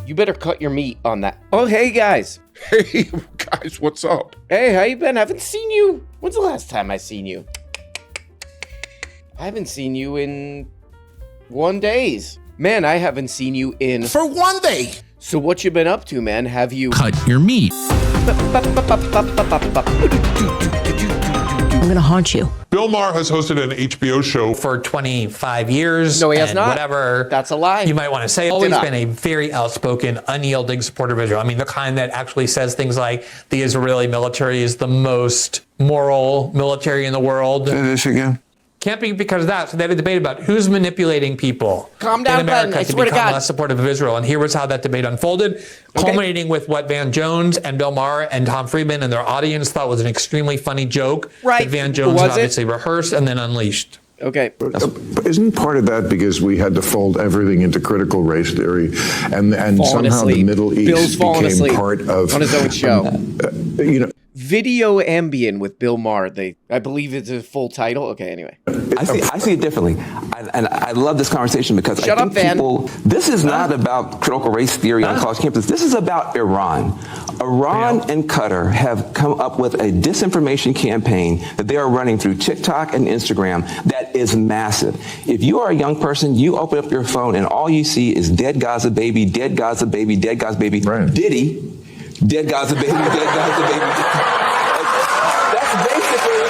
You better cut your meat on that. Oh, hey, guys. Hey, guys, what's up? Hey, how you been? I haven't seen you. When's the last time I seen you? I haven't seen you in 1 days. Man, I haven't seen you in... For 1 day. So what you been up to, man? Have you... Cut your meat. I'm gonna haunt you. Bill Maher has hosted an HBO show for 25 years. No, he has and not. Whatever. That's a lie. You might want to say. Always been a very outspoken, unyielding supporter of Israel. I mean, the kind that actually says things like the Israeli military is the most moral military in the world. Say this again. Can't be because of that. So they had a debate about who's manipulating people Calm down, in America Ben. I to swear to become God. less supportive of Israel. And here was how that debate unfolded, culminating with what Van Jones and Bill Maher and Tom Friedman and their audience thought was an extremely funny joke Right. that Van Jones Was it? obviously rehearsed and then unleashed. Okay. Isn't part of that because we had to fold everything into critical race theory, and Falling somehow asleep. the Middle Bill's East falling became asleep part of on his own show. Video Ambient with Bill Maher. I believe it's a full title. Okay, anyway. I see it differently. And I love this conversation because Shut I up, think Van. people, this is not about critical race theory on college campuses. This is about Iran. Iran and Qatar have come up with a disinformation campaign that they are running through TikTok and Instagram that is massive. If you are a young person, you open up your phone and all you see is dead Gaza baby, dead Gaza baby, dead Gaza baby, Right. Diddy, dead Gaza baby, dead Gaza baby. That's basically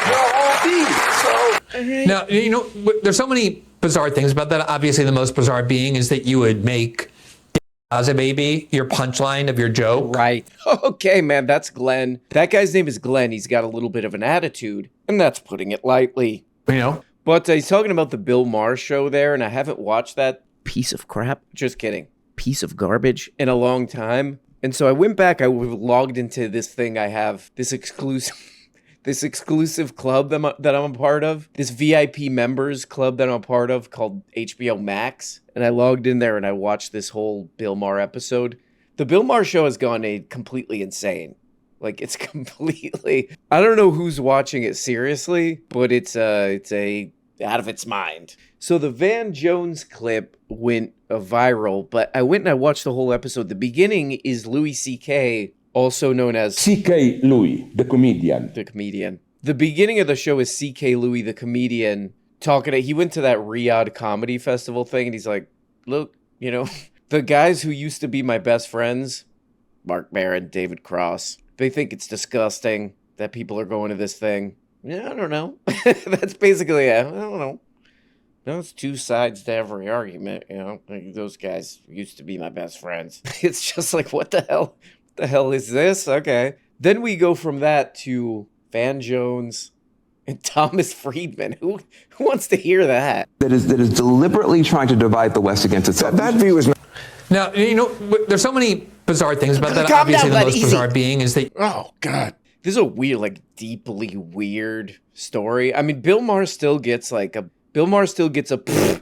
your whole feed. So Now, you know, there's so many bizarre things about that. Obviously, the most bizarre being is that you would make Gaza baby your punchline of your joke. Right. Okay, man, that's Glenn. That guy's name is Glenn. He's got a little bit of an attitude, and that's putting it lightly. You know? But he's talking about the Bill Maher show there, and I haven't watched that piece of crap. Just kidding. Piece of garbage in a long time. And so I went back, I logged into this thing I have, this exclusive club that I'm a part of, this VIP members club that I'm a part of called HBO Max. And I logged in there and I watched this whole Bill Maher episode. The Bill Maher show has gone completely insane. Like, it's completely, I don't know who's watching it seriously, but it's out of its mind. So the Van Jones clip went viral, but I went and I watched the whole episode. The beginning is Louis C.K., also known as C.K. Louis, the comedian. The comedian. The beginning of the show is C.K. Louis, the comedian, he went to that Riyadh Comedy Festival thing, and he's like, look, you know, the guys who used to be my best friends, Mark Maron, David Cross, they think it's disgusting that people are going to this thing. Yeah, I don't know. That's basically it. I don't know. There's two sides to every argument, you know. Like, those guys used to be my best friends. It's just like, what the hell? What the hell is this? Okay. Then we go from that to Van Jones and Thomas Friedman. Who wants to hear that? that is deliberately trying to divide the West against itself. that view is not. Now, you know, there's so many bizarre things about that. Calm Obviously, down, the bud, most easy. bizarre being is that Oh, God. This is a weird, like, deeply weird story. I mean, Bill Maher still gets a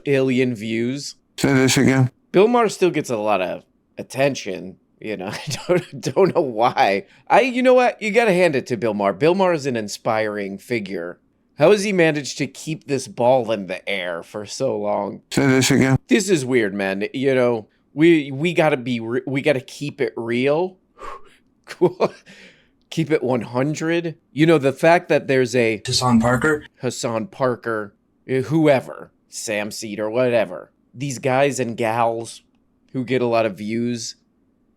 billion views. Say this again. Bill Maher still gets a lot of attention. You know, I don't know why. You know what? You got to hand it to Bill Maher. Bill Maher is an inspiring figure. How has he managed to keep this ball in the air for so long? Say this again. This is weird, man. You know, we got to keep it real. Keep it 100. You know, the fact that there's a Hassan Parker, whoever, Sam Seed or whatever, these guys and gals who get a lot of views,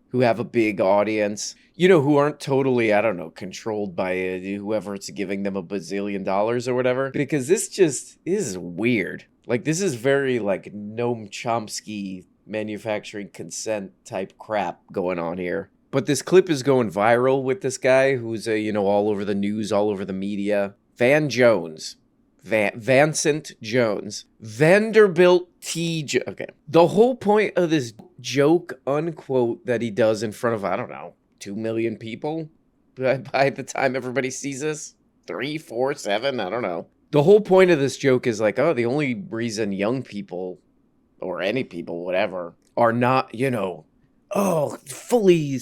who have a big audience, you know, who aren't totally, I don't know, controlled by whoever's giving them $1 bazillion or whatever. Because this is weird. Like, this is very, like, Noam Chomsky manufacturing consent type crap going on here. But this clip is going viral with this guy who's, all over the news, all over the media. Van Jones. Vincent Jones. Vanderbilt T. Okay. The whole point of this joke, unquote, that he does in front of, I don't know, 2 million people by the time everybody sees this? 3, 4, 7, I don't know. The whole point of this joke is like, the only reason young people, or any people, whatever, are not, fully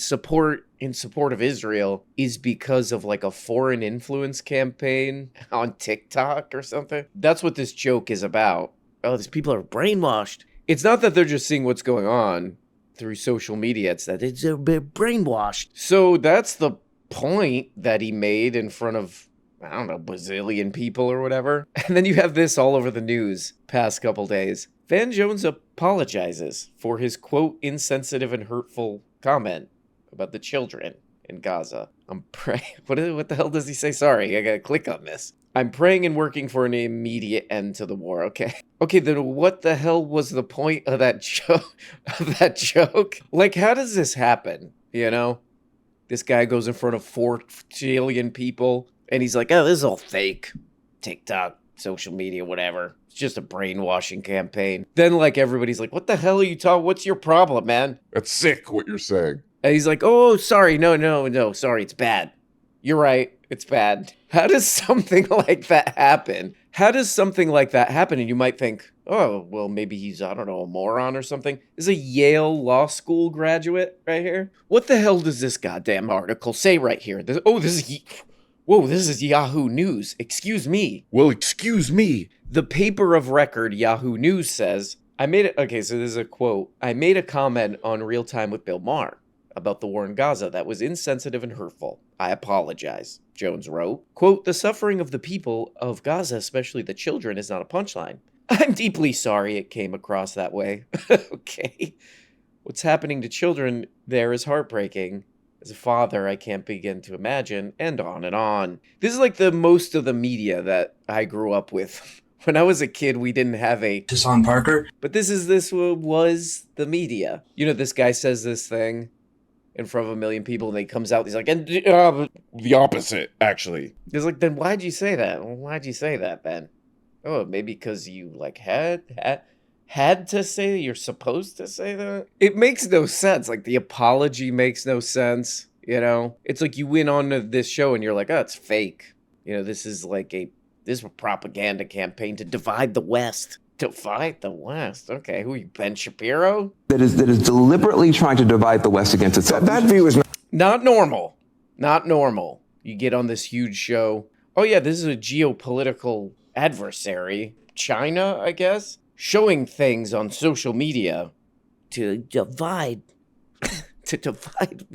in support of Israel is because of like a foreign influence campaign on TikTok or something. That's what this joke is about. Oh, these people are brainwashed. It's not that they're just seeing what's going on. through social media. It's that it's a bit brainwashed. So that's the point that he made in front of, I don't know, bazillion people or whatever. And then you have this all over the news past couple days. Van Jones apologizes for his, quote, insensitive and hurtful comment about the children in Gaza. I'm praying. What the hell does he say? Sorry, I gotta click on this. I'm praying and working for an immediate end to the war. Okay, then what the hell was the point of that joke? Like, how does this happen? You know? This guy goes in front of 4 trillion people, and he's like, oh, this is all fake. TikTok, social media, whatever. It's just a brainwashing campaign. Then, like, everybody's like, what the hell are you talking? What's your problem, man? That's sick, what you're saying. And he's like, oh, sorry, no, sorry, it's bad. You're right, it's bad. How does something like that happen? And you might think, oh, well, maybe he's, I don't know, a moron or something. This is a Yale Law School graduate right here. What the hell does this goddamn article say right here? This is Yahoo News. Excuse me. Well, excuse me. The paper of record, Yahoo News, says, so this is a quote. I made a comment on Real Time with Bill Maher about the war in Gaza that was insensitive and hurtful. I apologize, Jones wrote. Quote, the suffering of the people of Gaza, especially the children, is not a punchline. I'm deeply sorry it came across that way. Okay. What's happening to children there is heartbreaking. As a father, I can't begin to imagine, and on and on. This is like the most of the media that I grew up with. When I was a kid, we didn't have a Hassan Parker, but this was the media. You know, this guy says this thing in front of 1 million people, and he comes out, he's like, and the opposite, actually. He's like, then why'd you say that? Well, why'd you say that, then? Oh, maybe because you, like, had to say, you're supposed to say that? It makes no sense. Like, the apology makes no sense, you know? It's like you went on to this show, and you're like, oh, it's fake. You know, this is a propaganda campaign to divide the West. Divide the West. Okay, who are you, Ben Shapiro? That is deliberately trying to divide the West against itself. That view is not normal. Not normal. You get on this huge show. Oh yeah, this is a geopolitical adversary. China, I guess? Showing things on social media to divide. To divide.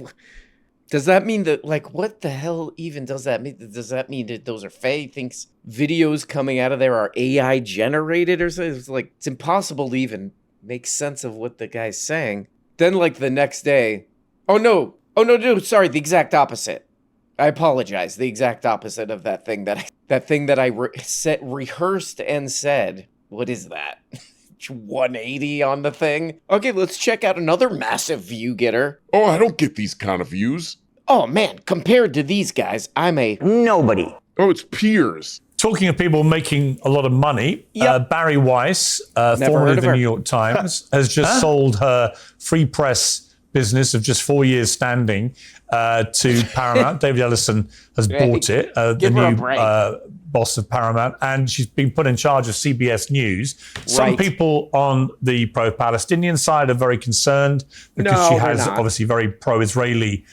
Does that mean that, like, what the hell even does that mean? Does that mean that those are fake? Thinks videos coming out of there are AI generated or something? It's like, it's impossible to even make sense of what the guy's saying. Then, like, the next day, oh no, sorry, the exact opposite. I apologize, the exact opposite of that thing that I rehearsed and said. What is that? 180 on the thing? Okay, let's check out another massive view getter. Oh, I don't get these kind of views. Oh man, compared to these guys, I'm a nobody. Oh, it's Piers. Talking of people making a lot of money, Barry Weiss, formerly of the New York Times, has just sold her free press business of just 4 years standing to Paramount. David Ellison has bought it, the new boss of Paramount, and she's been put in charge of CBS News. Some people on the pro-Palestinian side are very concerned because she has obviously very pro-Israeli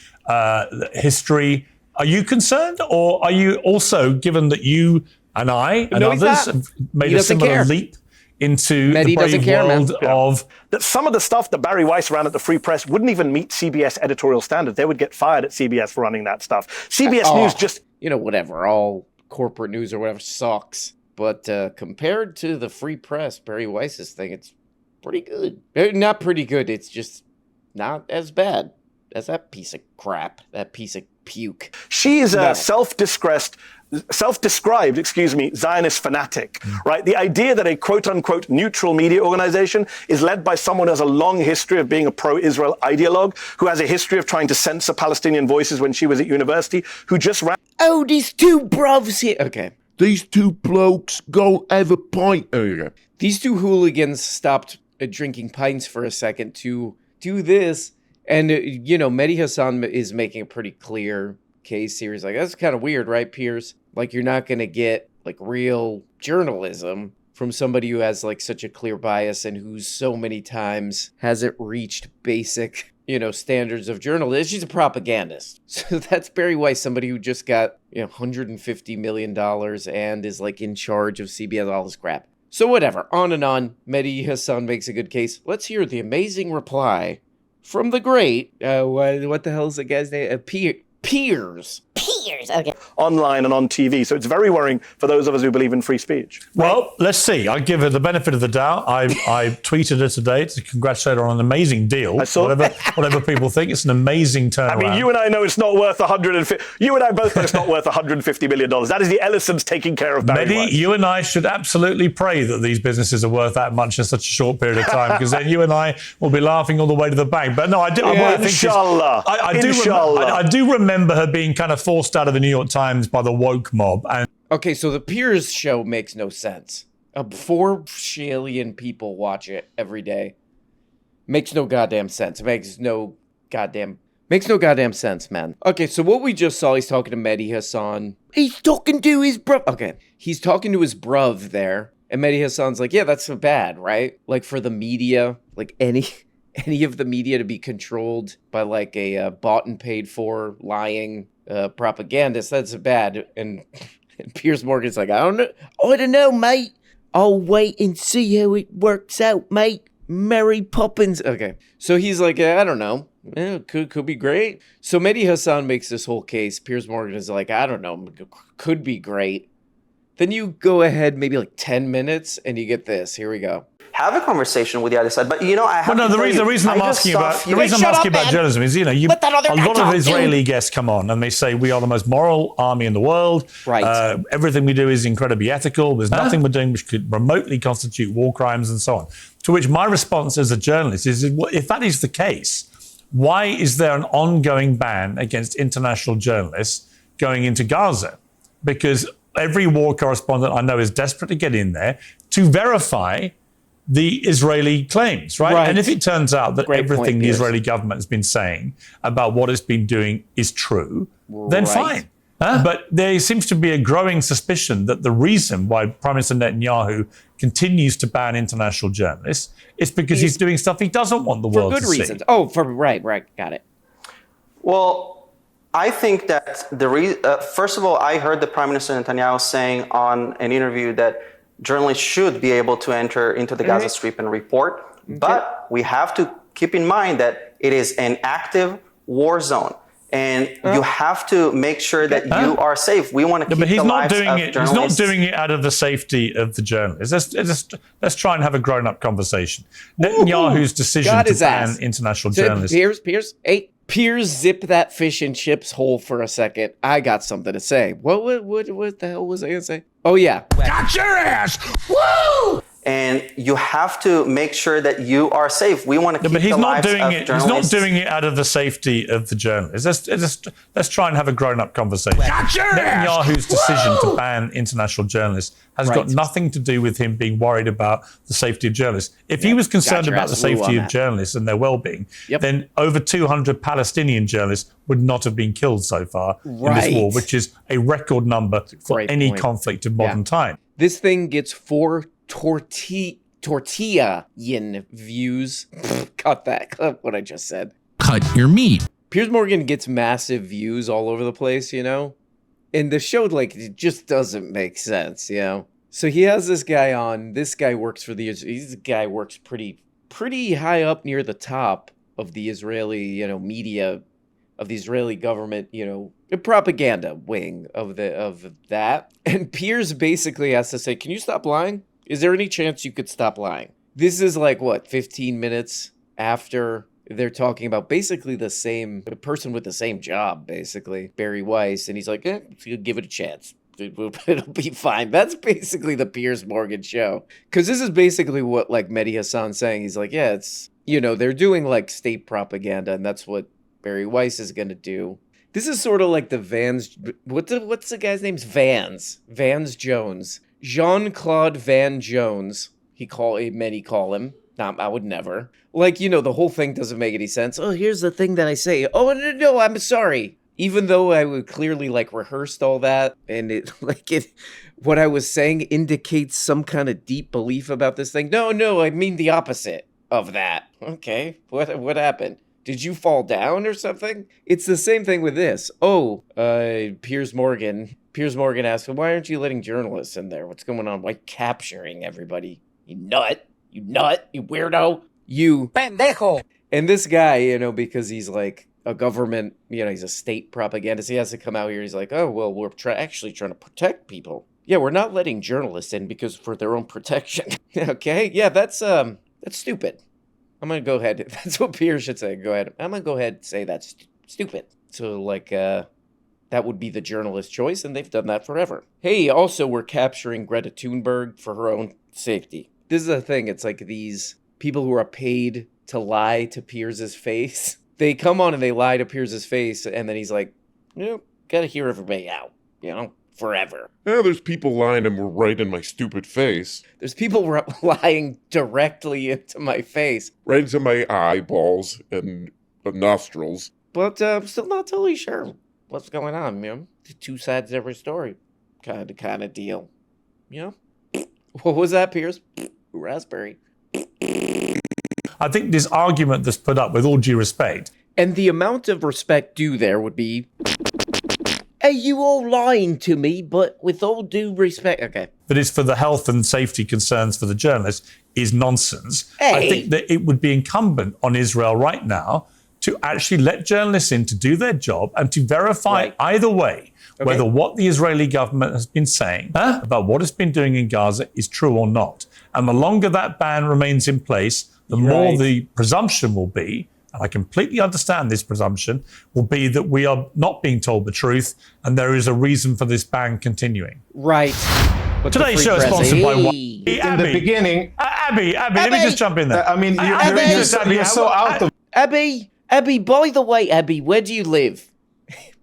history. Are you concerned, or are you also, given that you and I and others have made a similar leap into the brave world of... That some of the stuff that Barry Weiss ran at the Free Press wouldn't even meet CBS editorial standards. They would get fired at CBS for running that stuff. CBS News just... You know, whatever, all corporate news or whatever sucks. But compared to the Free Press, Barry Weiss's thing, it's pretty good. Not pretty good, it's just not as bad as that piece of crap, that piece of puke. She is a self-described, Zionist fanatic, right? The idea that a quote-unquote neutral media organization is led by someone who has a long history of being a pro-Israel ideologue, who has a history of trying to censor Palestinian voices when she was at university, who just ran... Oh, these two brovs here. Okay. These two blokes go have a pint. There you go. These two hooligans stopped drinking pints for a second to do this. And, you know, Mehdi Hassan is making a pretty clear case here. He's like, that's kind of weird, right, Piers? Like, you're not going to get, like, real journalism from somebody who has, like, such a clear bias and who so many times hasn't reached basic, you know, standards of journalism. She's a propagandist. So that's Barry Weiss, somebody who just got, you know, $150 million and is, like, in charge of CBS, all this crap. So whatever, on and on. Mehdi Hassan makes a good case. Let's hear the amazing reply from the great, what the hell is the guy's name? Piers. Piers, okay. Online and on TV. So it's very worrying for those of us who believe in free speech. Well, let's see. I give her the benefit of the doubt. I tweeted her today to congratulate her on an amazing deal. I saw whatever people think, it's an amazing turnaround. I mean, you and I know it's not worth You and I both know it's not worth $150 million. That is the Ellisons taking care of Barry Weiss. You and I should absolutely pray that these businesses are worth that much in such a short period of time, because then you and I will be laughing all the way to the bank. But no, Inshallah. I do remember her being kind of forced out of the New York Times by the woke mob. And okay, so the Piers show makes no sense. 4 trillion people watch it every day. Makes no goddamn sense. It makes no goddamn sense, man. Okay, so what we just saw, he's talking to Mehdi Hassan. He's talking to his bruv. Okay, he's talking to his bruv there. And Mehdi Hassan's like, yeah, that's so bad, right? Like for the media, like any of the media to be controlled by like a bought and paid for lying propagandist, that's bad. And Piers Morgan's like, I don't know, mate. I'll wait and see how it works out, mate. Mary Poppins. Okay, so he's like, I don't know. Could be great. So Mehdi Hassan makes this whole case. Piers Morgan is like, I don't know, could be great. Then you go ahead maybe like 10 minutes and you get this. Here we go. Have a conversation with the other side, but I have the reason I'm asking about journalism is, a lot of Israeli guests come on and they say we are the most moral army in the world. Right. Everything we do is incredibly ethical. There's nothing we're doing which could remotely constitute war crimes and so on. To which my response as a journalist is, if that is the case, why is there an ongoing ban against international journalists going into Gaza? Because every war correspondent I know is desperate to get in there to verify the Israeli claims, right? And if it turns out that everything the Israeli government has been saying about what it's been doing is true, then fine. But there seems to be a growing suspicion that the reason why Prime Minister Netanyahu continues to ban international journalists is because he's doing stuff he doesn't want the world to see. For good reasons. Oh, right, got it. Well, I think that first of all, I heard the Prime Minister Netanyahu saying on an interview that journalists should be able to enter into the Gaza Strip and report, but we have to keep in mind that it is an active war zone, and you have to make sure that you are safe. We want to keep the lives of journalists. He's not doing it out of the safety of the journalists. Let's try and have a grown-up conversation. Netanyahu's decision to ban international journalists. Piers, zip that fish and chips hole for a second. I got something to say. What the hell was I going to say? Oh, yeah. Got your ass! Woo! And you have to make sure that you are safe. We want to keep the lives of journalists. He's not doing it out of the safety of the journalists. Let's try and have a grown-up conversation. Netanyahu's decision to ban international journalists has got nothing to do with him being worried about the safety of journalists. If he was concerned about the safety of journalists and their well-being, then over 200 Palestinian journalists would not have been killed so far in this war, which is a record number for any conflict of modern time. This thing gets 4 tortilla-yin views. Cut that. Cut what I just said. Cut your meat. Piers Morgan gets massive views all over the place, And the show, it just doesn't make sense, So he has this guy on. This guy works for this guy works pretty high up near the top of the Israeli, media, of the Israeli government, propaganda wing of that. And Piers basically has to say, can you stop lying? Is there any chance you could stop lying? This is 15 minutes after they're talking about basically the person with the same job, basically, Barry Weiss. And he's like, give it a chance. It'll be fine. That's basically the Piers Morgan show. Because this is basically what Mehdi Hassan's saying. He's like, yeah, it's, they're doing state propaganda, and that's what Barry Weiss is going to do. This is sort of like the Vans, what's the guy's name? Vans Jones. Jean-Claude Van Jones, many call him. I would never. The whole thing doesn't make any sense. Oh, here's the thing that I say. Oh, no, I'm sorry. Even though I would clearly rehearsed all that, and what I was saying indicates some kind of deep belief about this thing. No, I mean the opposite of that. Okay, what happened? Did you fall down or something? It's the same thing with this. Piers Morgan asked him, why aren't you letting journalists in there? What's going on? Why capturing everybody? You nut, you weirdo, you pendejo. And this guy, you know, because he's like a government, you know, he's a state propagandist, he has to come out here. He's like, oh, well, we're actually trying to protect people. Yeah, we're not letting journalists in because for their own protection. Okay? Yeah, that's stupid. I'm going to go ahead. That's what Piers should say. Go ahead. I'm going to go ahead and say that's stupid. So, like, that would be the journalist's choice, and they've done that forever. Hey, also, we're capturing Greta Thunberg for her own safety. This is the thing. It's like these people who are paid to lie to Piers's face. They come on and they lie to Piers's face, and then he's like, you know, gotta hear everybody out, you know, forever. Yeah, there's people lying to me right in my stupid face. There's people lying directly into my face. Right into my eyeballs and nostrils. But I'm still not totally sure what's going on, you know? Two sides to every story. Kind of deal. You know? What was that, Piers? Raspberry. I think this argument that's put up, with all due respect. And the amount of respect due there would be, are you all lying to me, but with all due respect? Okay. That is for the health and safety concerns for the journalists is nonsense. Hey. I think that it would be incumbent on Israel right now to actually let journalists in to do their job and to verify either way whether what the Israeli government has been saying about what it's been doing in Gaza is true or not. And the longer that ban remains in place, the more the presumption will be, and I completely understand this presumption, will be that we are not being told the truth and there is a reason for this ban continuing. Right. But today's show is sponsored by what? In the beginning... Abby, let me just jump in there. I mean, you're so out of... Abby, by the way, Abby, where do you live?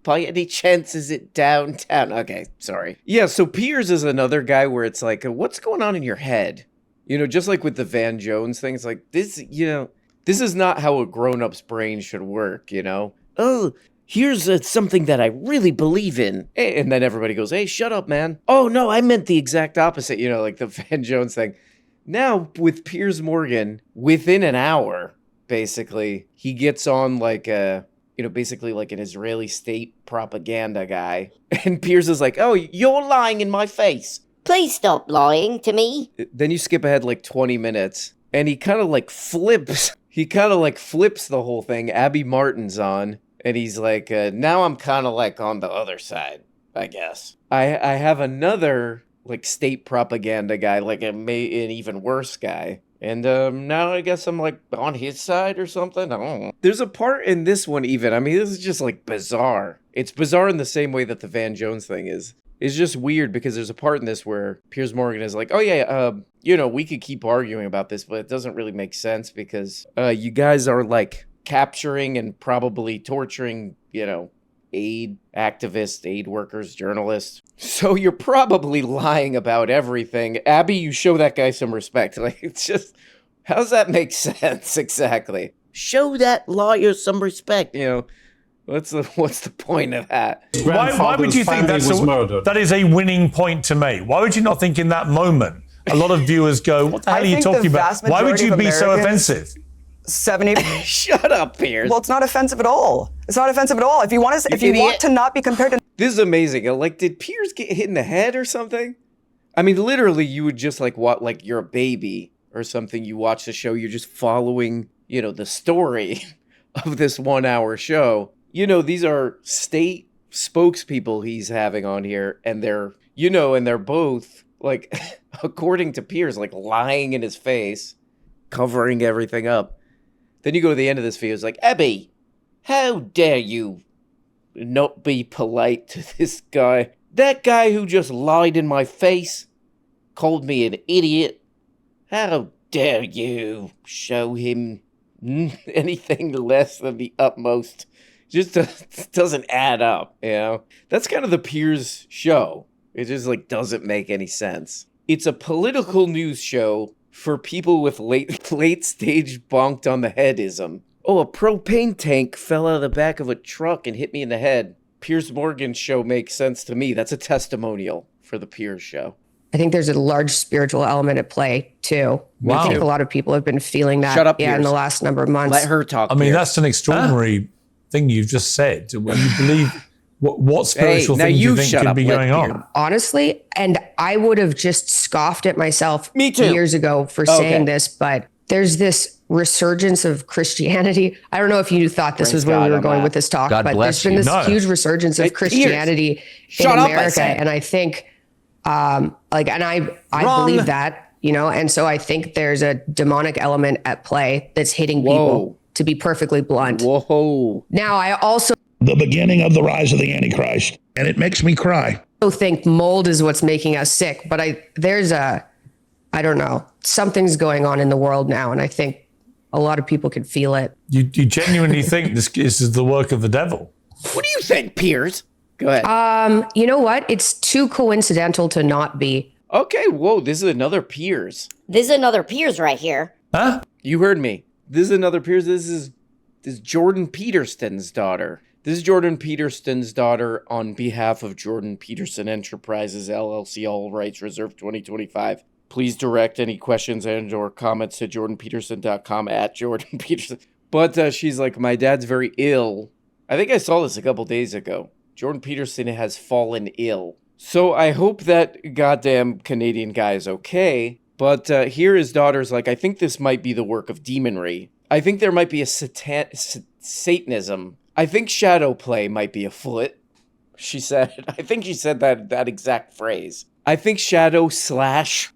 By any chance, is it downtown? Okay, sorry. Yeah, so Piers is another guy where it's like, what's going on in your head? You know, just like with the Van Jones thing, it's like, this, you know, this is not how a grown-up's brain should work, you know? Oh, here's something that I really believe in. And then everybody goes, hey, shut up, man. Oh, no, I meant the exact opposite, you know, like the Van Jones thing. Now, with Piers Morgan, within an hour, basically, he gets on like a, you know, basically like an Israeli state propaganda guy. And Piers is like, oh, you're lying in my face. Please stop lying to me. Then you skip ahead like 20 minutes, and he kind of like flips. He kind of like flips the whole thing. Abby Martin's on, and he's like, now I'm kind of like on the other side, I guess. I have another like state propaganda guy, like an even worse guy. And now I guess I'm like on his side or something. I don't know. There's a part in this one even. I mean, this is just like bizarre. It's bizarre in the same way that the Van Jones thing is. It's just weird because there's a part in this where Piers Morgan is like, oh yeah, you know, we could keep arguing about this, but it doesn't really make sense because you guys are like capturing and probably torturing, you know, aid activists, aid workers, journalists. So you're probably lying about everything. Abby, you show that guy some respect. Like, it's just, how does that make sense exactly? Show that lawyer some respect, you know. What's the point of that? Why would you think that is a winning point to make? Why would you not think in that moment? A lot of viewers go, what the hell are you talking about? Why would you be so offensive? 70. Shut up, Piers. Well, it's not offensive at all. It's not offensive at all. If you want to not be compared to... This is amazing. Like, did Piers get hit in the head or something? I mean, literally, you would just like you're a baby or something. You watch the show, you're just following, you know, the story of this 1 hour show. You know, these are state spokespeople he's having on here, and they're, you know, and they're both, like, according to Piers, like, lying in his face, covering everything up. Then you go to the end of this video, it's like, Abby, how dare you not be polite to this guy? That guy who just lied in my face, called me an idiot. How dare you show him anything less than the utmost? Just doesn't add up, you know? That's kind of the Piers show. It just, like, doesn't make any sense. It's a political news show for people with late stage bonked on the headism. Oh, a propane tank fell out of the back of a truck and hit me in the head. Piers Morgan's show makes sense to me. That's a testimonial for the Piers show. I think there's a large spiritual element at play, too. Wow. I think a lot of people have been feeling that Shut up, in the last number of months. Let her talk, I mean, Piers. that's an extraordinary thing you've just said. When you believe, what spiritual thing do you think could be going on? Honestly, and I would have just scoffed at myself Me too. years ago for saying this, but there's this resurgence of Christianity. I don't know if you thought this was where we were going with this talk, but there's been this huge resurgence of Christianity in America. And I think, and I believe that, and so I think there's a demonic element at play that's hitting people, to be perfectly blunt. Now, I also the beginning of the rise of the Antichrist, and it makes me cry. I think mold is what's making us sick, but I don't know, something's going on in the world now, and I think a lot of people can feel it. You genuinely think this is the work of the devil? What do you think, Piers? Go ahead. You know what? It's too coincidental to not be. Okay, whoa, this is another Piers. This is another Piers right here. Huh? You heard me. This is another Piers. This is Jordan Peterson's daughter. This is Jordan Peterson's daughter on behalf of Jordan Peterson Enterprises, LLC, all rights reserved 2025. Please direct any questions and or comments to jordanpeterson.com @jordanpeterson. But she's like, my dad's very ill. I think I saw this a couple days ago. Jordan Peterson has fallen ill. So I hope that goddamn Canadian guy is okay. But here his daughter's like, I think this might be the work of demonry. I think there might be a Satanism. I think shadow play might be afoot. She said, I think she said that exact phrase. I think shadow slash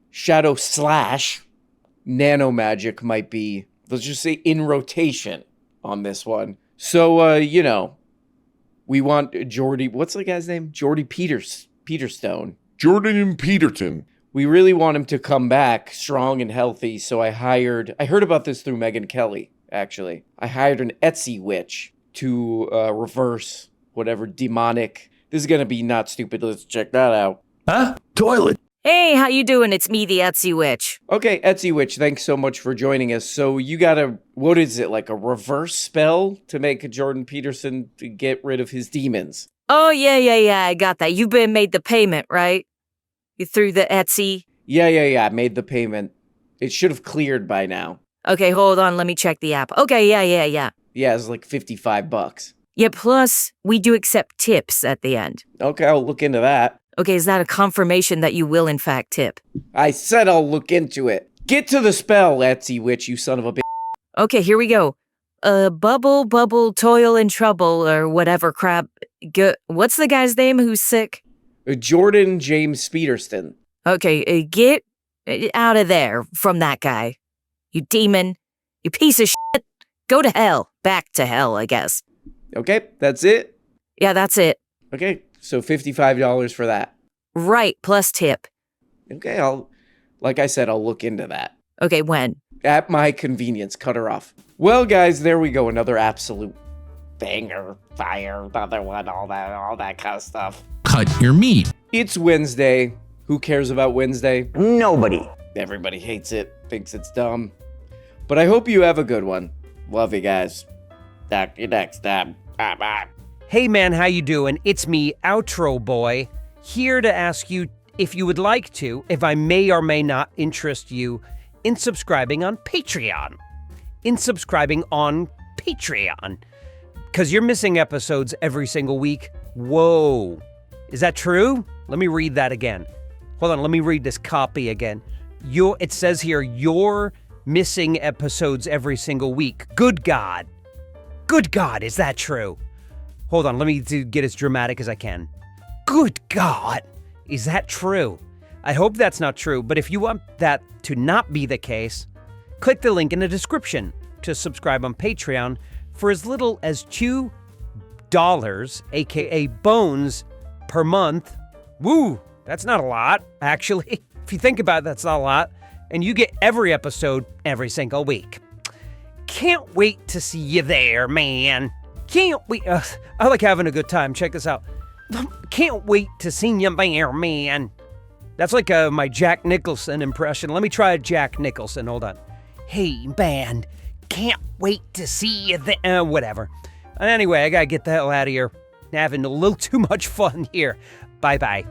nano magic might be, let's just say, in rotation on this one. So, we want what's the guy's name? Jordy Peterstone. Jordan Peterson. We really want him to come back strong and healthy, so I heard about this through Megyn Kelly, actually. I hired an Etsy witch to reverse whatever demonic. This is going to be not stupid. Let's check that out. Huh? Toilet. Hey, how you doing? It's me, the Etsy Witch. Okay, Etsy Witch, thanks so much for joining us. So you got what is it, like a reverse spell to make Jordan Peterson to get rid of his demons? Oh, yeah, I got that. You've been made the payment, right? You through the Etsy? Yeah, I made the payment. It should have cleared by now. Okay, hold on, let me check the app. Okay, yeah. Yeah, it's like $55. Yeah, plus, we do accept tips at the end. Okay, I'll look into that. Okay, is that a confirmation that you will in fact tip? I said I'll look into it. Get to the spell, Etsy Witch, you son of a bitch. Okay, here we go. Bubble, toil and trouble, or whatever crap. What's the guy's name who's sick? Jordan James Peterson. Okay, get out of there from that guy. You demon. You piece of shit. Go to hell. Back to hell, I guess. Okay, that's it? Yeah, that's it. Okay, so $55 for that. Right, plus tip. Okay, like I said, I'll look into that. Okay, when? At my convenience, cut her off. Well, guys, there we go. Another absolute banger, fire, another one, all that kind of stuff. Cut your meat. It's Wednesday. Who cares about Wednesday? Nobody. Everybody hates it, thinks it's dumb. But I hope you have a good one. Love you guys. Talk to you next time. Bye. Hey man, how you doing? It's me, Outro Boy, here to ask you if you would like to, if I may or may not interest you in subscribing on Patreon. Because you're missing episodes every single week. Whoa. Is that true? Let me read that again. Hold on, let me read this copy again. It says here, you're missing episodes every single week. Good God, is that true? Hold on, let me get as dramatic as I can. Good God, is that true? I hope that's not true, but if you want that to not be the case, click the link in the description to subscribe on Patreon for as little as $2, aka bones, per month. Woo, that's not a lot, actually. If you think about it, that's not a lot. And you get every episode every single week. Can't wait to see you there, man. Can't wait. I like having a good time. Check this out. Can't wait to see you there, man. That's like my Jack Nicholson impression. Let me try a Jack Nicholson. Hold on. Hey, man. Can't wait to see you there. Whatever. Anyway, I gotta get the hell out of here. Having a little too much fun here. Bye-bye.